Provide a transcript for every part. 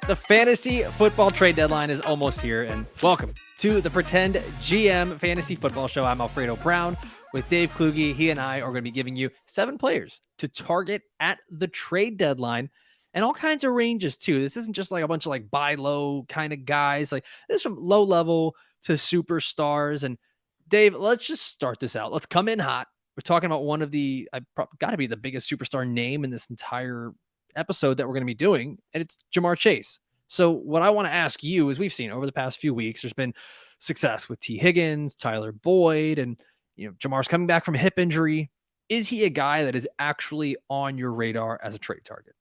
The fantasy football trade deadline is almost here, and welcome to the Pretend GM Fantasy Football Show. I'm Alfredo Brown with Dave Kluge. He and I are going to be giving you 7 players to target at the trade deadline and all kinds of ranges too. This isn't just like a bunch of like buy low kind of guys. Like this is from low level to superstars. And Dave, let's just start this out. Let's come in hot. We're talking about one of the, got to be the biggest superstar name in this entire episode that we're going to be doing, and it's Ja'Marr Chase. So what I want to ask you is, we've seen over the past few weeks, there's been success with T. Higgins, Tyler Boyd, and Jamar's coming back from a hip injury. Is he a guy that is actually on your radar as a trade target?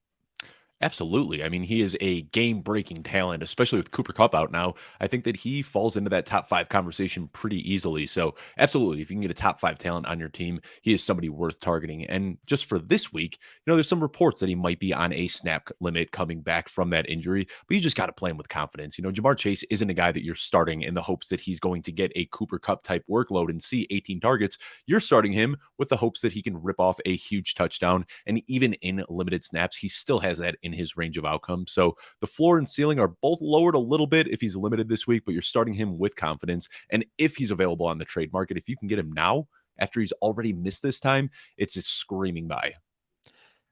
Absolutely. I mean, he is a game-breaking talent, especially with Cooper Kupp out now. I think that he falls into that top 5 conversation pretty easily. So absolutely, if you can get a top 5 talent on your team, he is somebody worth targeting. And just for this week, there's some reports that he might be on a snap limit coming back from that injury, but you just got to play him with confidence. Ja'Marr Chase isn't a guy that you're starting in the hopes that he's going to get a Cooper Kupp type workload and see 18 targets. You're starting him with the hopes that he can rip off a huge touchdown. And even in limited snaps, he still has that in his range of outcomes. So the floor and ceiling are both lowered a little bit if he's limited this week, but you're starting him with confidence. And if he's available on the trade market, if you can get him now after he's already missed this time, it's just screaming by.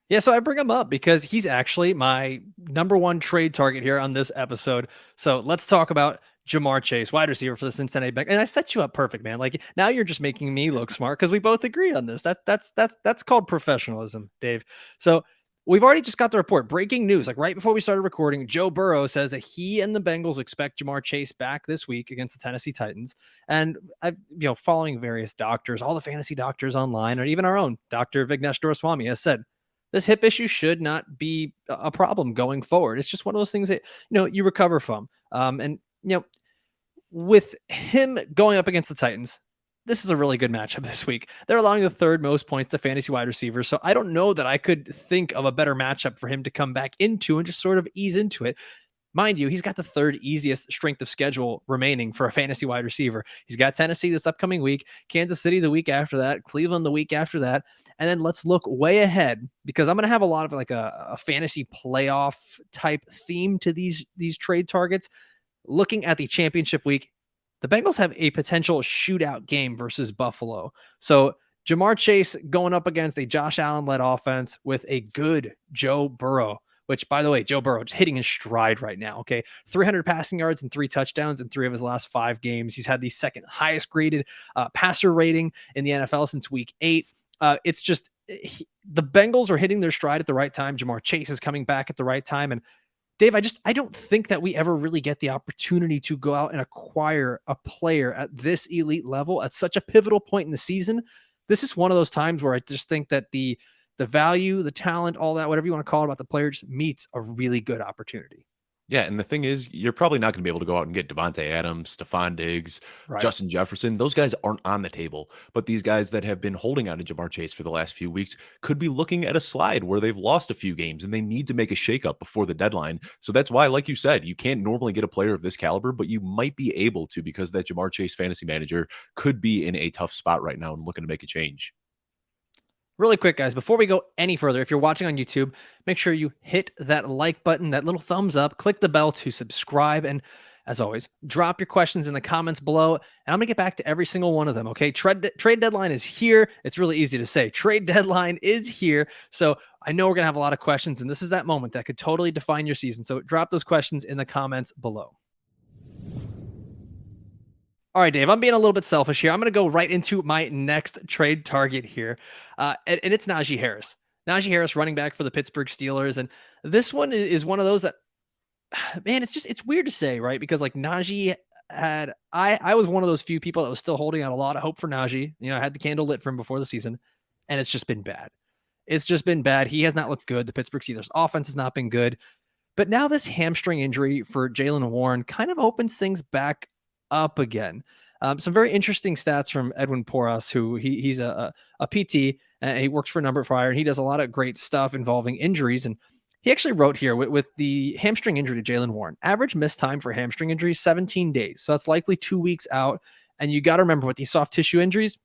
Yeah, so I bring him up because he's actually my number 1 trade target here on this episode. So let's talk about Ja'Marr Chase, wide receiver for the Cincinnati Bengals. And I set you up perfect, man. Like now you're just making me look smart because we both agree on this. That's called professionalism, Dave. So we've already just got the report. Breaking news, like right before we started recording, Joe Burrow says that he and the Bengals expect Ja'Marr Chase back this week against the Tennessee Titans. And following various doctors, all the fantasy doctors online, or even our own Dr. Vignesh Doraiswamy has said this hip issue should not be a problem going forward. It's just one of those things that you recover from. With him going up against the Titans, this is a really good matchup this week. They're allowing the 3rd most points to fantasy wide receivers. So I don't know that I could think of a better matchup for him to come back into and just sort of ease into it. Mind you, he's got the 3rd easiest strength of schedule remaining for a fantasy wide receiver. He's got Tennessee this upcoming week, Kansas City the week after that, Cleveland the week after that. And then let's look way ahead, because I'm going to have a lot of like a fantasy playoff type theme to these trade targets. Looking at the championship week, the Bengals have a potential shootout game versus Buffalo. So Ja'Marr Chase going up against a Josh Allen-led offense with a good Joe Burrow, which, by the way, Joe Burrow is hitting his stride right now, okay? 300 passing yards and 3 touchdowns in 3 of his last 5 games. He's had the 2nd highest graded passer rating in the NFL since week 8. It's just the Bengals are hitting their stride at the right time. Ja'Marr Chase is coming back at the right time. And Dave, I don't think that we ever really get the opportunity to go out and acquire a player at this elite level at such a pivotal point in the season. This is one of those times where I just think that the value, the talent, all that, whatever you want to call it about the player, just meets a really good opportunity. Yeah, and the thing is, you're probably not going to be able to go out and get Devontae Adams, Stephon Diggs, Right. Justin Jefferson. Those guys aren't on the table. But these guys that have been holding on to Ja'Marr Chase for the last few weeks could be looking at a slide where they've lost a few games and they need to make a shakeup before the deadline. So that's why, like you said, you can't normally get a player of this caliber, but you might be able to, because that Ja'Marr Chase fantasy manager could be in a tough spot right now and looking to make a change. Really quick, guys, before we go any further, if you're watching on YouTube, make sure you hit that like button, that little thumbs up, click the bell to subscribe, and as always, drop your questions in the comments below, and I'm going to get back to every single one of them, okay? Trade deadline is here. It's really easy to say. Trade deadline is here, so I know we're going to have a lot of questions, and this is that moment that could totally define your season, so drop those questions in the comments below. All right, Dave, I'm being a little bit selfish here. I'm going to go right into my next trade target here, and it's Najee Harris. Najee Harris, running back for the Pittsburgh Steelers, and this one is one of those that, man, it's weird to say, right? Because like Najee had, I was one of those few people that was still holding out a lot of hope for Najee. I had the candle lit for him before the season, and it's just been bad. It's just been bad. He has not looked good. The Pittsburgh Steelers offense has not been good. But now this hamstring injury for Jaylen Warren kind of opens things back up again. Some very interesting stats from Edwin Porras, who he's a PT, and he works for Number Fire, and he does a lot of great stuff involving injuries. And he actually wrote here with the hamstring injury to Jaylen Warren, average missed time for hamstring injuries, 17 days. So that's likely 2 weeks out. And you got to remember, with these soft tissue injuries,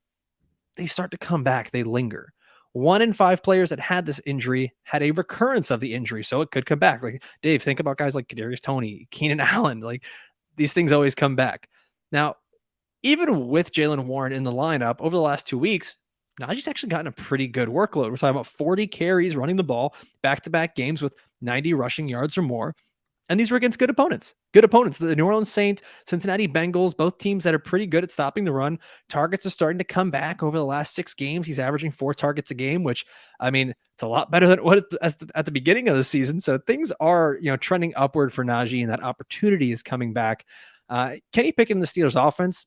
they start to come back. They linger. 1 in 5 players that had this injury had a recurrence of the injury, so it could come back. Like Dave, think about guys like Kadarius Toney, Keenan Allen. Like these things always come back. Now, even with Jalen Warren in the lineup over the last 2 weeks, Najee's actually gotten a pretty good workload. We're talking about 40 carries running the ball, back-to-back games with 90 rushing yards or more. And these were against good opponents. Good opponents. The New Orleans Saints, Cincinnati Bengals, both teams that are pretty good at stopping the run. Targets are starting to come back over the last 6 games. He's averaging 4 targets a game, which, I mean, it's a lot better than it was at the beginning of the season. So things are, trending upward for Najee, and that opportunity is coming back. Kenny Pickett in the Steelers offense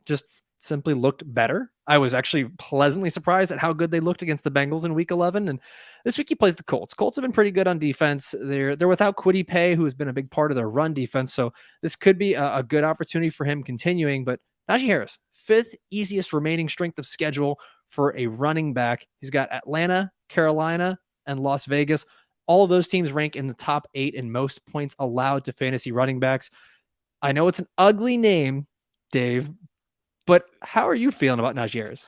just simply looked better. I was actually pleasantly surprised at how good they looked against the Bengals in week 11. And this week he plays the Colts. Colts have been pretty good on defense. They're without Kwity Paye, who has been a big part of their run defense. So this could be a good opportunity for him continuing. But Najee Harris, 5th easiest remaining strength of schedule for a running back. He's got Atlanta, Carolina, and Las Vegas. All of those teams rank in the top 8 in most points allowed to fantasy running backs. I know it's an ugly name, Dave, but how are you feeling about Najee Harris?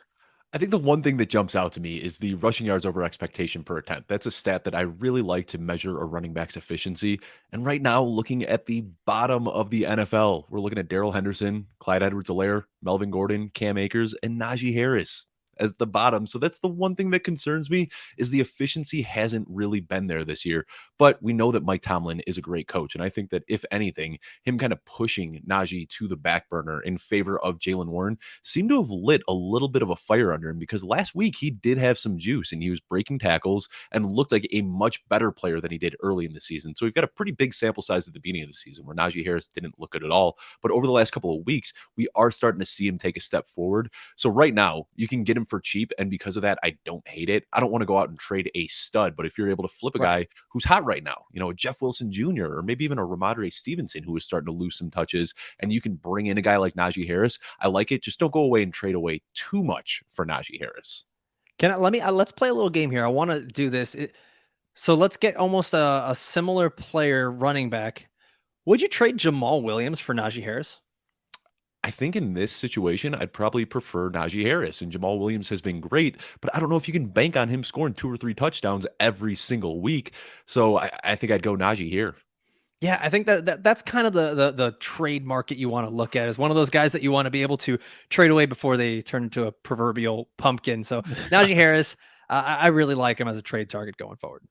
I think the one thing that jumps out to me is the rushing yards over expectation per attempt. That's a stat that I really like to measure a running back's efficiency. And right now, looking at the bottom of the NFL, we're looking at Darrell Henderson, Clyde Edwards-Helaire, Melvin Gordon, Cam Akers, and Najee Harris as the bottom. So that's the one thing that concerns me is the efficiency hasn't really been there this year. But we know that Mike Tomlin is a great coach. And I think that if anything, him kind of pushing Najee to the back burner in favor of Jalen Warren seemed to have lit a little bit of a fire under him, because last week he did have some juice and he was breaking tackles and looked like a much better player than he did early in the season. So we've got a pretty big sample size at the beginning of the season where Najee Harris didn't look good at all. But over the last couple of weeks, we are starting to see him take a step forward. So right now, you can get him for cheap. And because of that, I don't hate it. I don't want to go out and trade a stud, but if you're able to flip a guy who's hot right now, a Jeff Wilson Jr., or maybe even a Ramondre Stevenson, who is starting to lose some touches, and you can bring in a guy like Najee Harris, I like it. Just don't go away and trade away too much for Najee Harris. Let's play a little game here. I want to do this. So let's get almost a similar player running back. Would you trade Jamal Williams for Najee Harris? I think in this situation, I'd probably prefer Najee Harris, and Jamal Williams has been great, but I don't know if you can bank on him scoring 2 or 3 touchdowns every single week. So I think I'd go Najee here. Yeah, I think that's kind of the trade market you want to look at, is one of those guys that you want to be able to trade away before they turn into a proverbial pumpkin. So Najee Harris, I really like him as a trade target going forward.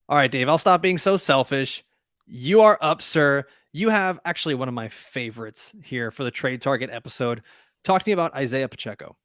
All right, Dave, I'll stop being so selfish. You are up, sir. You have actually one of my favorites here for the trade target episode. Talk to me about Isiah Pacheco.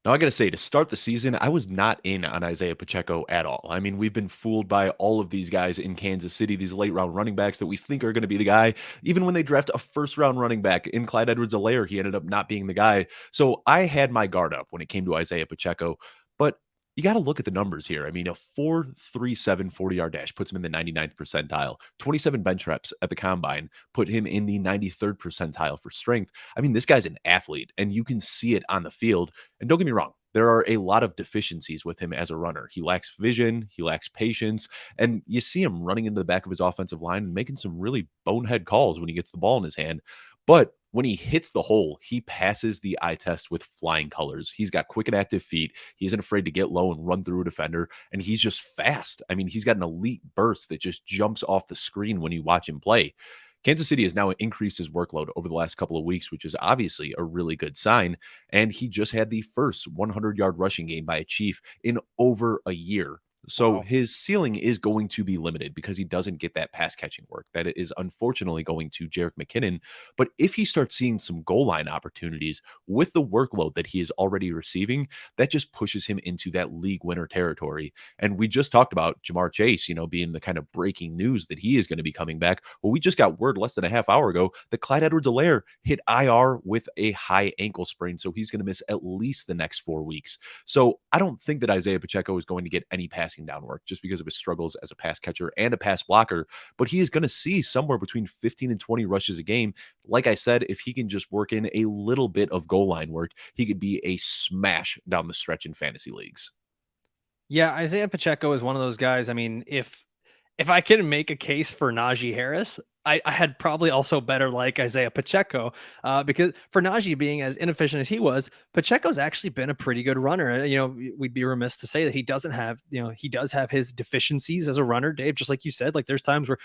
Now, I got to say, to start the season, I was not in on Isiah Pacheco at all. I mean, we've been fooled by all of these guys in Kansas City, these late round running backs that we think are going to be the guy. Even when they draft a first round running back in Clyde Edwards-Helaire, he ended up not being the guy. So I had my guard up when it came to Isiah Pacheco. But you got to look at the numbers here. I mean, a 4.37 40-yard dash puts him in the 99th percentile. 27 bench reps at the combine put him in the 93rd percentile for strength. I mean, this guy's an athlete, and you can see it on the field. And don't get me wrong, there are a lot of deficiencies with him as a runner. He lacks vision, he lacks patience, and you see him running into the back of his offensive line and making some really bonehead calls when he gets the ball in his hand. But when he hits the hole, he passes the eye test with flying colors. He's got quick and active feet. He isn't afraid to get low and run through a defender. And he's just fast. I mean, he's got an elite burst that just jumps off the screen when you watch him play. Kansas City has now increased his workload over the last couple of weeks, which is obviously a really good sign. And he just had the first 100-yard rushing game by a Chief in over a year. So his ceiling is going to be limited because he doesn't get that pass catching work. That is unfortunately going to Jerick McKinnon. But if he starts seeing some goal line opportunities with the workload that he is already receiving, that just pushes him into that league winner territory. And we just talked about Jamar Chase, being the kind of breaking news that he is going to be coming back. Well, we just got word less than a half hour ago that Clyde Edwards-Helaire hit IR with a high ankle sprain. So he's going to miss at least the next 4 weeks. So I don't think that Isiah Pacheco is going to get any passing down work just because of his struggles as a pass catcher and a pass blocker, but he is going to see somewhere between 15 and 20 rushes a game. Like I said, if he can just work in a little bit of goal line work, he could be a smash down the stretch in fantasy leagues. Yeah, Isiah Pacheco is one of those guys. I mean, if if I can make a case for Najee Harris, I had probably also better like Isiah Pacheco, because for Najee being as inefficient as he was, Pacheco's actually been a pretty good runner. We'd be remiss to say that he doesn't have, he does have his deficiencies as a runner, Dave, just like you said. Like there's times where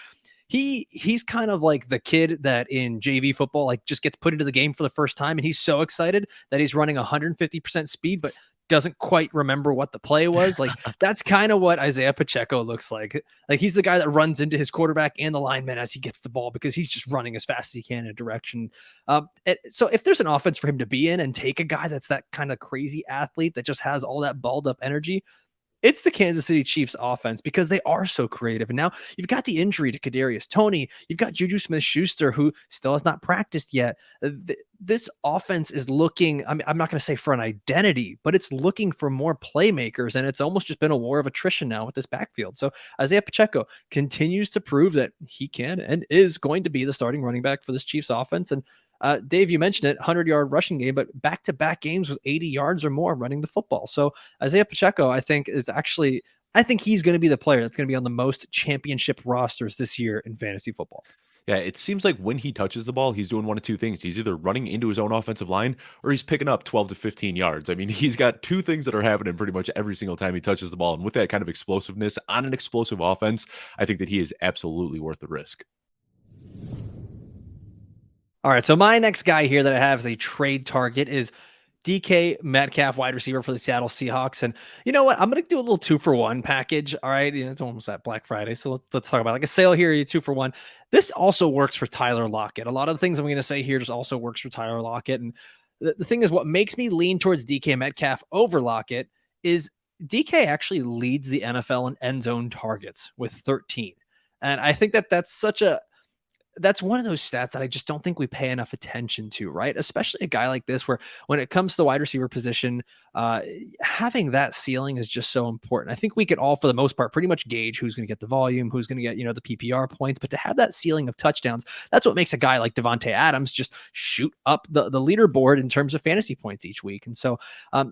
he's kind of like the kid that in JV football, like just gets put into the game for the first time and he's so excited that he's running 150% speed, but doesn't quite remember what the play was. Like that's kind of what Isiah Pacheco looks like. Like he's the guy that runs into his quarterback and the lineman as he gets the ball because he's just running as fast as he can in a direction. So if there's an offense for him to be in and take a guy that's that kind of crazy athlete that just has all that balled up energy, it's the Kansas City Chiefs offense because they are so creative. And now you've got the injury to Kadarius Toney. You've got Juju Smith-Schuster, who still has not practiced yet. This offense is looking, I'm not going to say for an identity, but it's looking for more playmakers. And it's almost just been a war of attrition now with this backfield. So Isiah Pacheco continues to prove that he can and is going to be the starting running back for this Chiefs offense. And Dave, you mentioned it, 100-yard rushing game, but back-to-back games with 80 yards or more running the football. So Isiah Pacheco, I think he's going to be the player that's going to be on the most championship rosters this year in fantasy football. Yeah, it seems like when he touches the ball, he's doing one of two things. He's either running into his own offensive line or he's picking up 12 to 15 yards. I mean, he's got two things that are happening pretty much every single time he touches the ball. And with that kind of explosiveness on an explosive offense, I think that he is absolutely worth the risk. All right, so my next guy here that I have as a trade target is DK Metcalf, wide receiver for the Seattle Seahawks. And you know what? I'm going to do a little 2-for-1 package. All right. It's almost at Black Friday. So let's talk about like a sale here. You 2-for-1. This also works for Tyler Lockett. A lot of the things I'm going to say here just also works for Tyler Lockett. And the thing is, what makes me lean towards DK Metcalf over Lockett is DK actually leads the NFL in end zone targets with 13. And I think that's one of those stats that I just don't think we pay enough attention to, right? Especially a guy like this, where when it comes to the wide receiver position, having that ceiling is just so important. I think we could all, for the most part, pretty much gauge who's going to get the volume, who's going to get, the PPR points, but to have that ceiling of touchdowns, that's what makes a guy like Devontae Adams just shoot up the leaderboard in terms of fantasy points each week. And so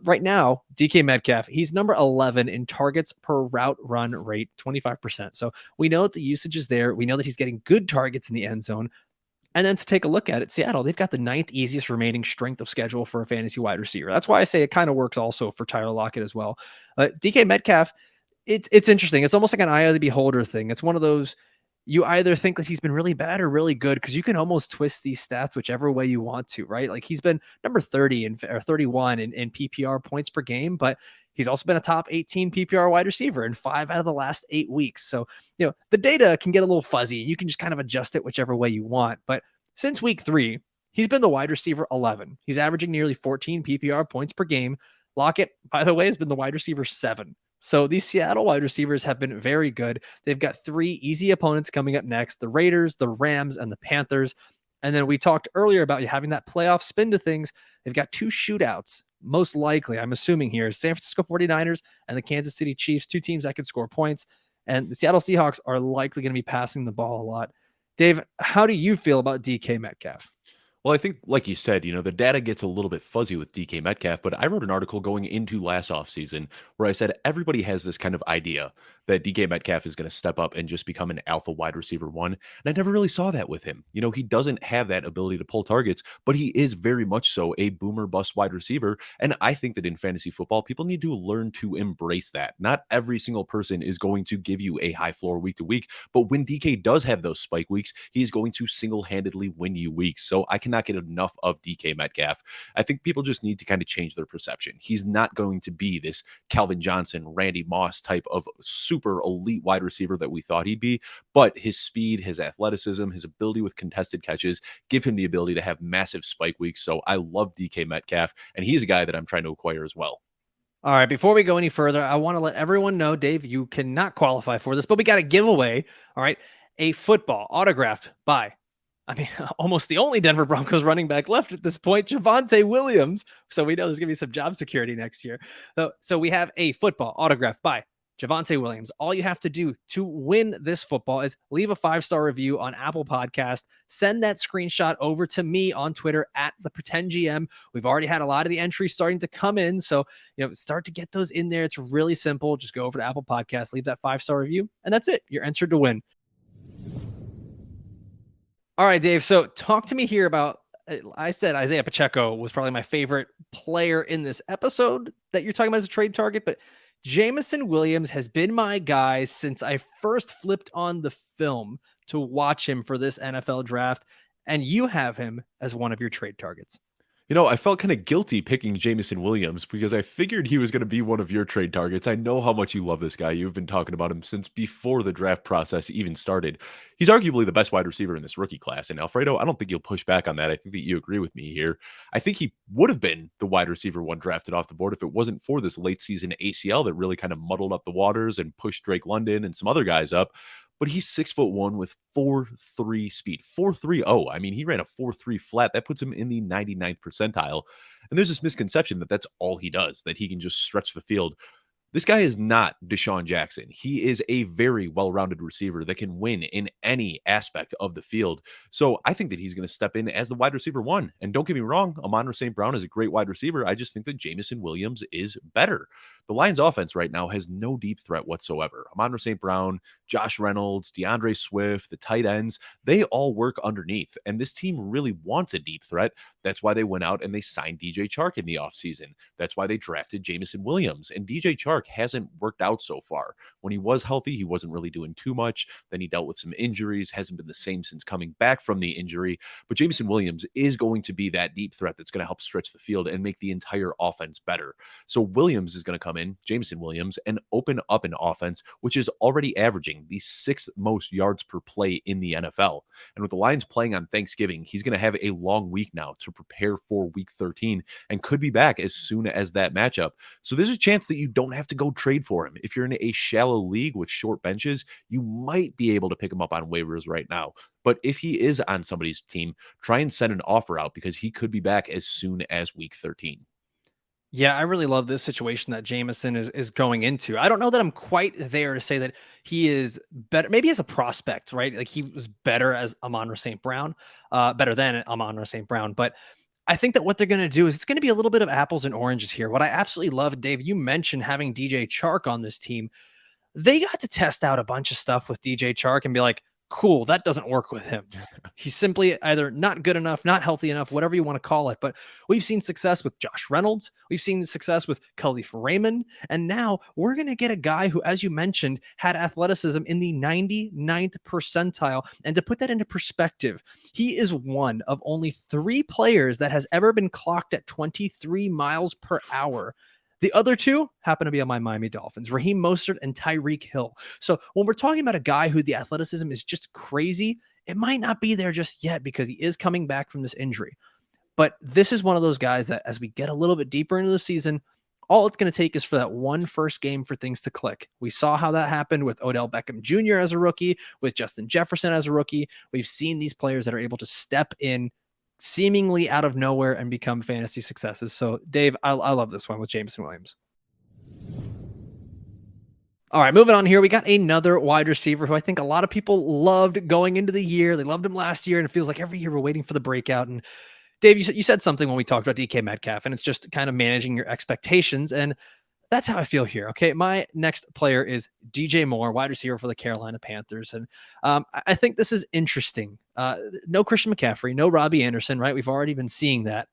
right now, DK Metcalf, he's number 11 in targets per route run rate, 25%. So we know that the usage is there. We know that he's getting good targets in the end zone. And then to take a look at it, Seattle, they've got the 9th easiest remaining strength of schedule for a fantasy wide receiver. That's why I say it kind of works also for Tyler Lockett as well. DK Metcalf, it's interesting. It's almost like an eye of the beholder thing. It's one of those, you either think that he's been really bad or really good, because you can almost twist these stats whichever way you want to, right? Like he's been number 30 or 31 in PPR points per game, but he's also been a top 18 PPR wide receiver in 5 out of the last 8 weeks. So, the data can get a little fuzzy. You can just kind of adjust it whichever way you want. But since week 3, he's been the wide receiver 11. He's averaging nearly 14 PPR points per game. Lockett, by the way, has been the wide receiver 7. So these Seattle wide receivers have been very good. They've got 3 easy opponents coming up next: the Raiders, the Rams, and the Panthers. And then we talked earlier about having that playoff spin to things. They've got 2 shootouts. Most likely, I'm assuming here, San Francisco 49ers and the Kansas City Chiefs, 2 teams that could score points. And the Seattle Seahawks are likely going to be passing the ball a lot. Dave, how do you feel about DK Metcalf? Well, I think, like you said, the data gets a little bit fuzzy with DK Metcalf, but I wrote an article going into last offseason where I said everybody has this kind of idea that DK Metcalf is going to step up and just become an alpha wide receiver 1. And I never really saw that with him. He doesn't have that ability to pull targets, but he is very much so a boomer bust wide receiver. And I think that in fantasy football, people need to learn to embrace that. Not every single person is going to give you a high floor week to week, but when DK does have those spike weeks, he's going to single-handedly win you weeks. So I cannot get enough of DK Metcalf. I think people just need to kind of change their perception. He's not going to be this Calvin Johnson, Randy Moss type of super elite wide receiver that we thought he'd be, but his speed, his athleticism, his ability with contested catches give him the ability to have massive spike weeks. So I love DK Metcalf, and he's a guy that I'm trying to acquire as well. All right, before we go any further, I want to let everyone know, Dave, you cannot qualify for this, but we got a giveaway. All right, a football autographed by, almost the only Denver Broncos running back left at this point, Jameson Williams. So we know there's going to be some job security next year. So we have a football autographed by Javonte Williams. All you have to do to win this football is leave a 5-star review on Apple Podcast. Send that screenshot over to me on Twitter at the Pretend GM. We've already had a lot of the entries starting to come in, so start to get those in there. It's really simple. Just go over to Apple Podcast, leave that 5-star review, and that's it. You're entered to win. All right, Dave. So talk to me here about. I said Isiah Pacheco was probably my favorite player in this episode that you're talking about as a trade target, but Jameson Williams has been my guy since I first flipped on the film to watch him for this NFL draft, and you have him as one of your trade targets. I felt kind of guilty picking Jameson Williams because I figured he was going to be one of your trade targets. I know how much you love this guy. You've been talking about him since before the draft process even started. He's arguably the best wide receiver in this rookie class. And Alfredo, I don't think you'll push back on that. I think that you agree with me here. I think he would have been the wide receiver one drafted off the board if it wasn't for this late season ACL that really kind of muddled up the waters and pushed Drake London and some other guys up. But he's 6'1" with 4.3 speed, 4.30. I mean, he ran a 4.3 flat. That puts him in the 99th percentile. And there's this misconception that that's all he does, that he can just stretch the field. This guy is not Deshaun Jackson. He is a very well-rounded receiver that can win in any aspect of the field. So I think that he's going to step in as the wide receiver one. And don't get me wrong, Amon-Ra St. Brown is a great wide receiver. I just think that Jameson Williams is better. The Lions offense right now has no deep threat whatsoever. Amon-Ra St. Brown, Josh Reynolds, DeAndre Swift, the tight ends, they all work underneath. And this team really wants a deep threat. That's why they went out and they signed DJ Chark in the offseason. That's why they drafted Jameson Williams. And DJ Chark hasn't worked out so far. When he was healthy, he wasn't really doing too much. Then he dealt with some injuries, hasn't been the same since coming back from the injury. But Jameson Williams is going to be that deep threat that's going to help stretch the field and make the entire offense better. So Williams is going to come in, Jameson Williams, and open up an offense which is already averaging the 6th most yards per play in the NFL. And with the Lions playing on Thanksgiving, he's going to have a long week now to prepare for week 13 and could be back as soon as that matchup. So there's a chance that you don't have to go trade for him. If you're in a shallow league with short benches, you might be able to pick him up on waivers right now. But if he is on somebody's team, try and send an offer out because he could be back as soon as week 13. Yeah, I really love this situation that Jameson is going into. I don't know that I'm quite there to say that he is better. Maybe as a prospect, right? Like he was better as Amon-Ra St. Brown, better than Amon-Ra St. Brown. But I think that what they're going to do is it's going to be a little bit of apples and oranges here. What I absolutely love, Dave, you mentioned having DJ Chark on this team. They got to test out a bunch of stuff with DJ Chark and be like, cool, that doesn't work with him. He's simply either not good enough, not healthy enough, whatever you want to call it. But we've seen success with Josh Reynolds. We've seen success with Khalif Raymond. And now we're going to get a guy who, as you mentioned, had athleticism in the 99th percentile. And to put that into perspective, he is one of only 3 players that has ever been clocked at 23 miles per hour. The other 2 happen to be on my Miami Dolphins, Raheem Mostert and Tyreek Hill. So when we're talking about a guy who the athleticism is just crazy, it might not be there just yet because he is coming back from this injury. But this is one of those guys that as we get a little bit deeper into the season, all it's going to take is for that one first game for things to click. We saw how that happened with Odell Beckham Jr. as a rookie, with Justin Jefferson as a rookie. We've seen these players that are able to step in seemingly out of nowhere and become fantasy successes. So Dave, I love this one with Jameson Williams. All right, moving on here. We got another wide receiver who I think a lot of people loved going into the year. They loved him last year, and it feels like every year we're waiting for the breakout. And Dave, you said something when we talked about DK Metcalf, and it's just kind of managing your expectations. And that's how I feel here. Okay. My next player is DJ Moore, wide receiver for the Carolina Panthers. And I think this is interesting. No Christian McCaffrey, no Robbie Anderson, right? We've already been seeing that.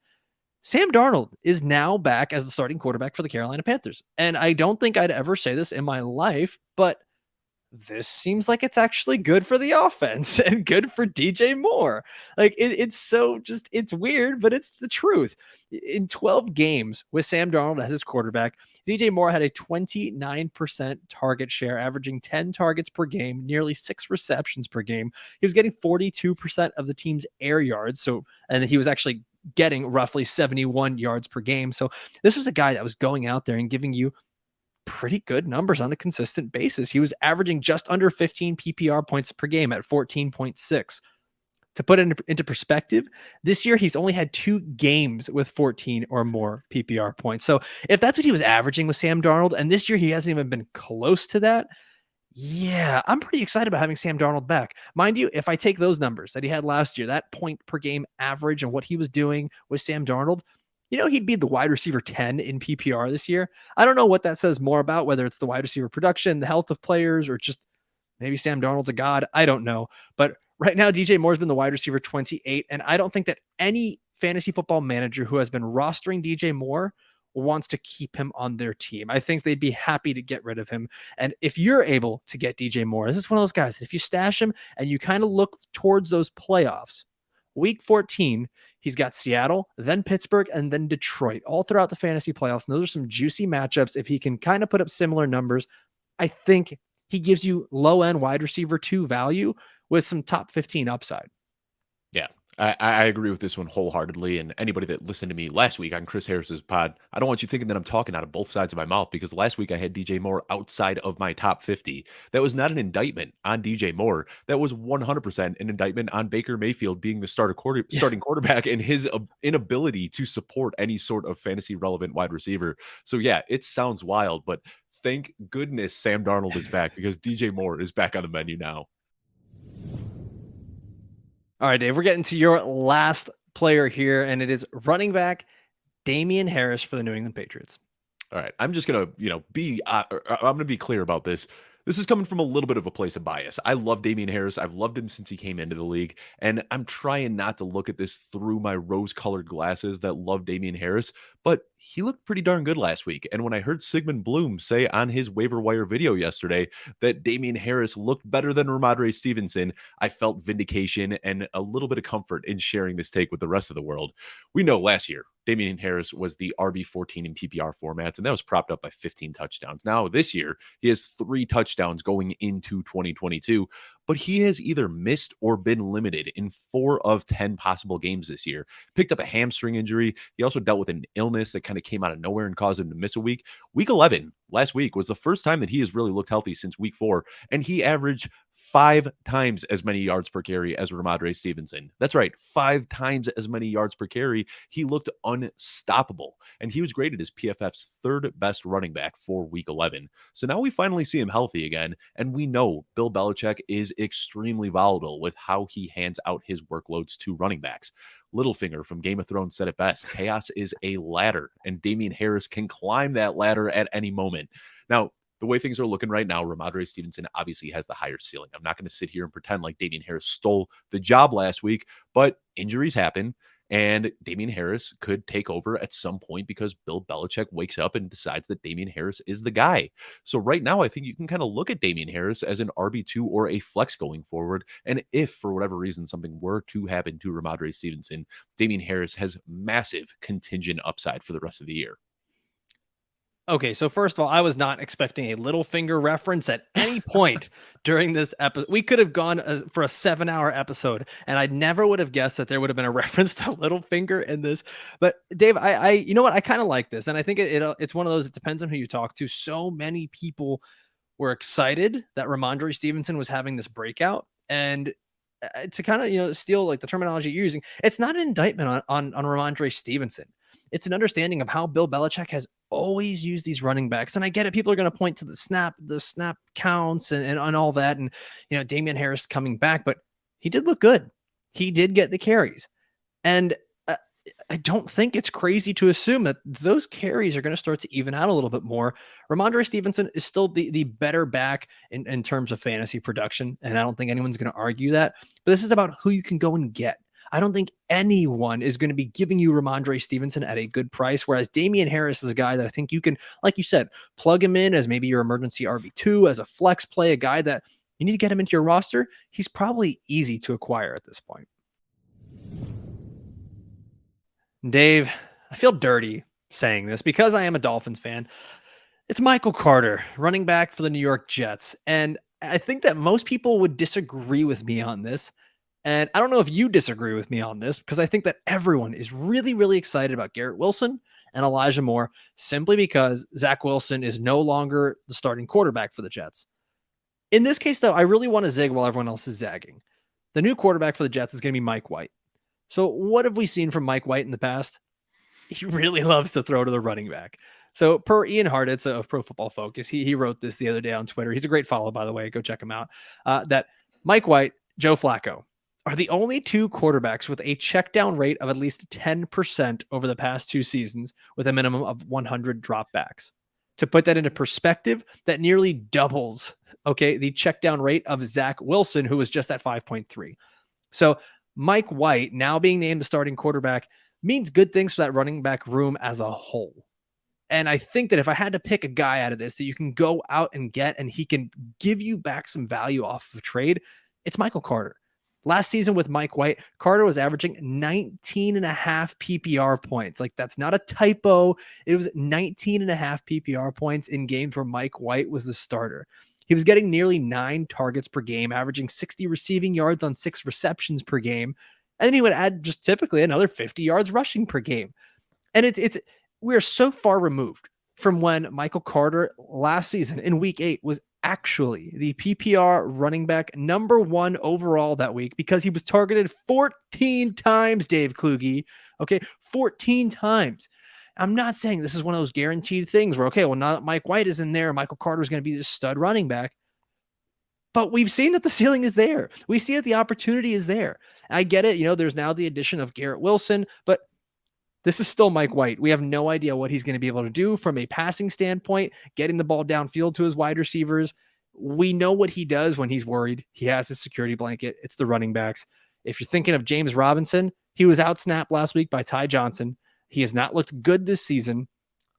Sam Darnold is now back as the starting quarterback for the Carolina Panthers. And I don't think I'd ever say this in my life, but this seems like it's actually good for the offense and good for DJ Moore. Like it's weird, but it's the truth. In 12 games with Sam Darnold as his quarterback, DJ Moore had a 29% target share, averaging 10 targets per game, nearly 6 receptions per game. He was getting 42% of the team's air yards. And he was actually getting roughly 71 yards per game. So this was a guy that was going out there and giving you pretty good numbers on a consistent basis. He was averaging just under 15 PPR points per game at 14.6. To put it into perspective, this year he's only had 2 games with 14 or more PPR points. So if that's what he was averaging with Sam Darnold, and this year he hasn't even been close to that, yeah, I'm pretty excited about having Sam Darnold back. Mind you, if I take those numbers that he had last year, that point per game average and what he was doing with Sam Darnold, he'd be the wide receiver 10 in PPR this year. I don't know what that says more about, whether it's the wide receiver production, the health of players, or just maybe Sam Darnold's a god. I don't know. But right now, DJ Moore's been the wide receiver 28, and I don't think that any fantasy football manager who has been rostering DJ Moore wants to keep him on their team. I think they'd be happy to get rid of him. And if you're able to get DJ Moore, this is one of those guys, if you stash him and you kind of look towards those playoffs, week 14, he's got Seattle, then Pittsburgh, and then Detroit all throughout the fantasy playoffs. And those are some juicy matchups. If he can kind of put up similar numbers, I think he gives you low-end wide receiver 2 value with some top 15 upside. Yeah, I agree with this one wholeheartedly. And anybody that listened to me last week on Chris Harris's pod, I don't want you thinking that I'm talking out of both sides of my mouth, because last week I had DJ Moore outside of my top 50. That was not an indictment on DJ Moore. That was 100% an indictment on Baker Mayfield being the starting quarterback and his inability to support any sort of fantasy relevant wide receiver. So yeah, it sounds wild, but thank goodness Sam Darnold is back, because DJ Moore is back on the menu now. All right, Dave, we're getting to your last player here, and it is running back Damien Harris for the New England Patriots. All right, I'm just gonna, I'm gonna be clear about this. This is coming from a little bit of a place of bias. I love Damien Harris. I've loved him since he came into the league, and I'm trying not to look at this through my rose-colored glasses that love Damien Harris, but he looked pretty darn good last week. And when I heard Sigmund Bloom say on his waiver wire video yesterday that Damien Harris looked better than Ramondre Stevenson, I felt vindication and a little bit of comfort in sharing this take with the rest of the world. We know last year, Damien Harris was the RB14 in PPR formats, and that was propped up by 15 touchdowns. Now, this year, he has 3 touchdowns going into 2022, but he has either missed or been limited in 4 of 10 possible games this year. Picked up a hamstring injury. He also dealt with an illness that kind of came out of nowhere and caused him to miss a week. Week 11, last week, was the first time that he has really looked healthy since week 4, and he averaged 5 times as many yards per carry as Ramondre Stevenson. That's right, 5 times as many yards per carry. He looked unstoppable, and he was graded as PFF's 3rd best running back for week 11. So now we finally see him healthy again, and we know Bill Belichick is extremely volatile with how he hands out his workloads to running backs. Littlefinger from Game of Thrones said it best: chaos is a ladder, and Damien Harris can climb that ladder at any moment. Now, the way things are looking right now, Ramondre Stevenson obviously has the higher ceiling. I'm not going to sit here and pretend like Damien Harris stole the job last week, but injuries happen, and Damien Harris could take over at some point because Bill Belichick wakes up and decides that Damien Harris is the guy. So right now, I think you can kind of look at Damien Harris as an RB2 or a flex going forward. And if for whatever reason something were to happen to Ramondre Stevenson, Damien Harris has massive contingent upside for the rest of the year. Okay, so first of all, I was not expecting a Littlefinger reference at any point during this episode. We could have gone for a 7-hour episode, and I never would have guessed that there would have been a reference to Littlefinger in this. But Dave, I you know what? I kind of like this, and I think it's one of those. It depends on who you talk to. So many people were excited that Ramondre Stevenson was having this breakout, and to kind of steal like the terminology you're using, it's not an indictment on Ramondre Stevenson. It's an understanding of how Bill Belichick has always used these running backs. And I get it. People are going to point to the snap counts and all that. And, Damien Harris coming back, but he did look good. He did get the carries. And I don't think it's crazy to assume that those carries are going to start to even out a little bit more. Ramondre Stevenson is still the better back in terms of fantasy production. And I don't think anyone's going to argue that. But this is about who you can go and get. I don't think anyone is going to be giving you Ramondre Stevenson at a good price, whereas Damien Harris is a guy that I think you can, like you said, plug him in as maybe your emergency RB2, as a flex play, a guy that you need to get him into your roster. He's probably easy to acquire at this point. Dave, I feel dirty saying this because I am a Dolphins fan. It's Michael Carter, running back for the New York Jets. And I think that most people would disagree with me on this. And I don't know if you disagree with me on this, because I think that everyone is really, really excited about Garrett Wilson and Elijah Moore simply because Zach Wilson is no longer the starting quarterback for the Jets. In this case, though, I really want to zig while everyone else is zagging. The new quarterback for the Jets is going to be Mike White. So what have we seen from Mike White in the past? He really loves to throw to the running back. So per Ian Hartitz of Pro Football Focus, he wrote this the other day on Twitter. He's a great follow, by the way. Go check him out. That Mike White, Joe Flacco are the only two quarterbacks with a check down rate of at least 10% over the past 2 seasons with a minimum of 100 dropbacks. To put that into perspective, that nearly doubles, the check down rate of Zach Wilson, who was just at 5.3. So Mike White now being named the starting quarterback means good things for that running back room as a whole. And I think that if I had to pick a guy out of this that you can go out and get, and he can give you back some value off of a trade, it's Michael Carter. Last season with Mike White, Carter was averaging 19.5 PPR points. Like, that's not a typo. It was 19.5 PPR points in games where Mike White was the starter. He was getting nearly 9 targets per game, averaging 60 receiving yards on 6 receptions per game. And then he would add just typically another 50 yards rushing per game. And we're so far removed from when Michael Carter last season in week 8 was actually the PPR running back number 1 overall that week, because he was targeted 14 times, Dave Kluge. 14 times. I'm not saying this is one of those guaranteed things where, now that Mike White is in there, Michael Carter is going to be the stud running back. But we've seen that the ceiling is there. We see that the opportunity is there. I get it. There's now the addition of Garrett Wilson, but this is still Mike White. We have no idea what he's going to be able to do from a passing standpoint, getting the ball downfield to his wide receivers. We know what he does when he's worried. He has his security blanket. It's the running backs. If you're thinking of James Robinson, he was outsnapped last week by Ty Johnson. He has not looked good this season.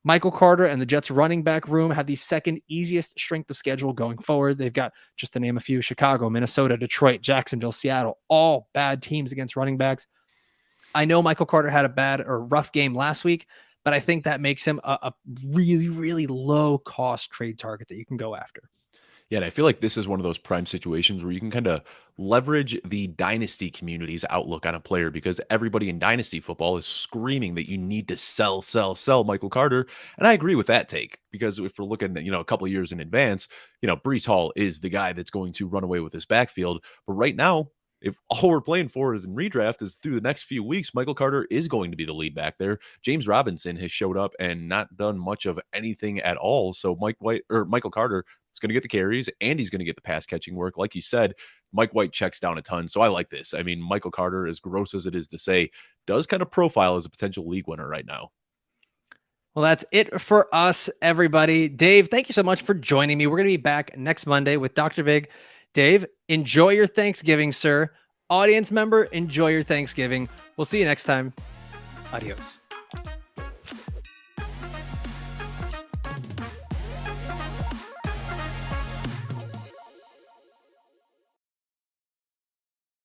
Michael Carter and the Jets running back room have the second easiest strength of schedule going forward. They've got, just to name a few, Chicago, Minnesota, Detroit, Jacksonville, Seattle, all bad teams against running backs. I know Michael Carter had a bad or rough game last week, but I think that makes him a really, really low cost trade target that you can go after. Yeah, and I feel like this is one of those prime situations where you can kind of leverage the dynasty community's outlook on a player, because everybody in dynasty football is screaming that you need to sell Michael Carter. And I agree with that take, because if we're looking at, a couple of years in advance, Breece Hall is the guy that's going to run away with his backfield. But right now, if all we're playing for is in redraft is through the next few weeks, Michael Carter is going to be the lead back there. James Robinson has showed up and not done much of anything at all. So Michael Carter is going to get the carries, and he's going to get the pass catching work. Like you said, Mike White checks down a ton. So I like this. I mean, Michael Carter, as gross as it is to say, does kind of profile as a potential league winner right now. Well, that's it for us, everybody. Dave, thank you so much for joining me. We're going to be back next Monday with Dr. Vig. Dave, enjoy your Thanksgiving, sir. Audience member, enjoy your Thanksgiving. We'll see you next time. Adios.